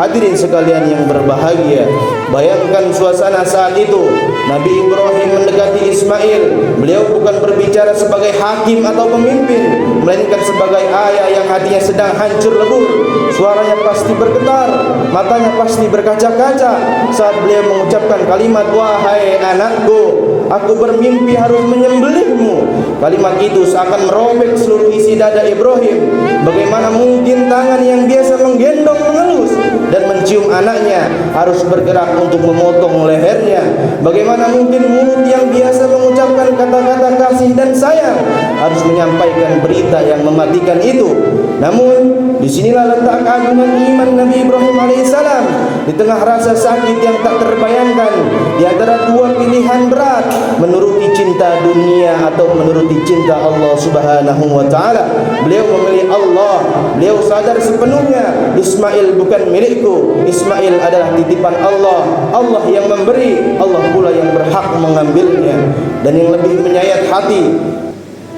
Hadirin sekalian yang berbahagia, bayangkan suasana saat itu. Nabi Ibrahim mendekati Ismail. Beliau bukan berbicara sebagai hakim atau pemimpin, melainkan sebagai ayah yang hatinya sedang hancur lebur. Suaranya pasti bergetar, matanya pasti berkaca-kaca saat beliau mengucapkan kalimat, "Wahai anakku, aku bermimpi harus menyembelihmu." Kalimat itu seakan merobek seluruh isi dada Ibrahim. Bagaimana mungkin tangan yang biasa menggendong, mengelus dan mencium anaknya harus bergerak untuk memotong lehernya? Bagaimana mungkin mulut yang biasa mengucapkan kata-kata kasih dan sayang harus menyampaikan berita yang mematikan itu? Namun disinilah letak keagungan iman Nabi Ibrahim alaihissalam. Di tengah rasa sakit yang tak terbayangkan, di antara dua pilihan berat, menuruti cinta dunia atau menuruti cinta Allah Subhanahu wa taala, beliau memilih Allah. Beliau sadar sepenuhnya Ismail bukan milikku, Ismail adalah titipan Allah. Allah yang memberi, Allah pula yang berhak mengambilnya. Dan yang lebih menyayat hati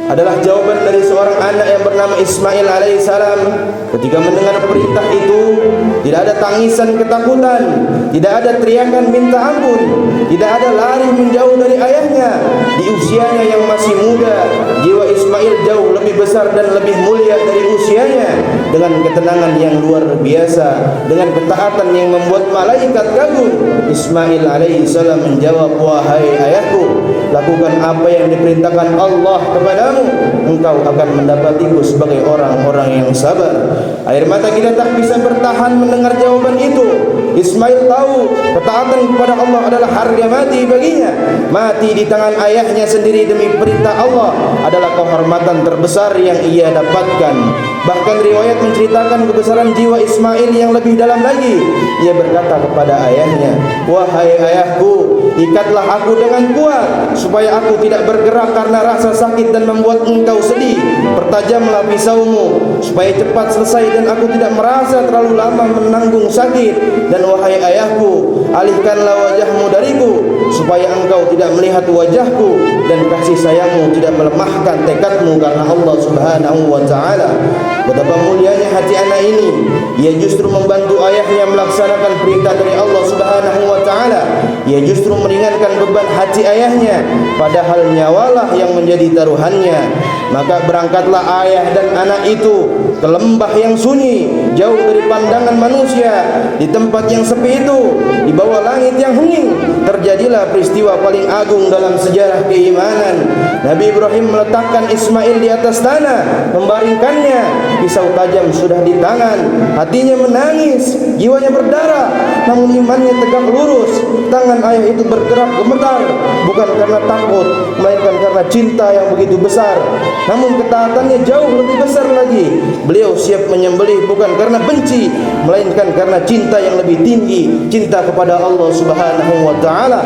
adalah jawaban dari seorang anak yang bernama Ismail alaihissalam. Ketika mendengar perintah itu, tidak ada tangisan ketakutan, tidak ada teriakan minta ampun, tidak ada lari menjauh dari ayahnya. Di usianya yang masih muda, jiwa Ismail jauh lebih besar dan lebih mulia dari usianya. Dengan ketenangan yang luar biasa, dengan ketaatan yang membuat malaikat kagum, Ismail alaihissalam menjawab, "Wahai ayahku, lakukan apa yang diperintahkan Allah kepadamu, engkau akan mendapatiku sebagai orang-orang yang sabar." Air mata kita tak bisa bertahan mendengar jawaban itu. Ismail tahu ketaatan kepada Allah adalah harga mati baginya. Mati di tangan ayahnya sendiri demi perintah Allah adalah kehormatan terbesar yang ia dapatkan. Bahkan riwayat menceritakan kebesaran jiwa Ismail yang lebih dalam lagi. Ia berkata kepada ayahnya, "Wahai ayahku, ikatlah aku dengan kuat supaya aku tidak bergerak karena rasa sakit dan membuat engkau sedih. Pertajamlah pisaumu supaya cepat selesai dan aku tidak merasa terlalu lama menanggung sakit. Dan wahai ayahku, alihkanlah wajahmu dariku supaya engkau tidak melihat wajahku, dan kasih sayangmu tidak melemahkan tekadmu karena Allah Subhanahu wa taala." Betapa mulianya hati anak ini. Ia justru membantu ayahnya melaksanakan perintah dari Allah Subhanahu wa taala. Ia justru meringankan beban hati ayahnya, padahal nyawalah yang menjadi taruhannya. Maka berangkatlah ayah dan anak itu ke lembah yang sunyi, jauh dari pandangan manusia. Di tempat yang sepi itu, di bawah langit yang hening, terjadilah peristiwa paling agung dalam sejarah keimanan. Nabi Ibrahim meletakkan Ismail di atas tanah, membaringkannya. Pisau tajam sudah di tangan, hatinya menangis, jiwanya berdarah, namun imannya tegak lurus. Tangan ayah itu bergerak gemetar, bukan karena takut, melainkan karena cinta yang begitu besar. Namun ketaatannya jauh lebih besar lagi. Beliau siap menyembelih bukan karena benci, melainkan karena cinta yang lebih tinggi, cinta kepada Allah Subhanahu wa taala.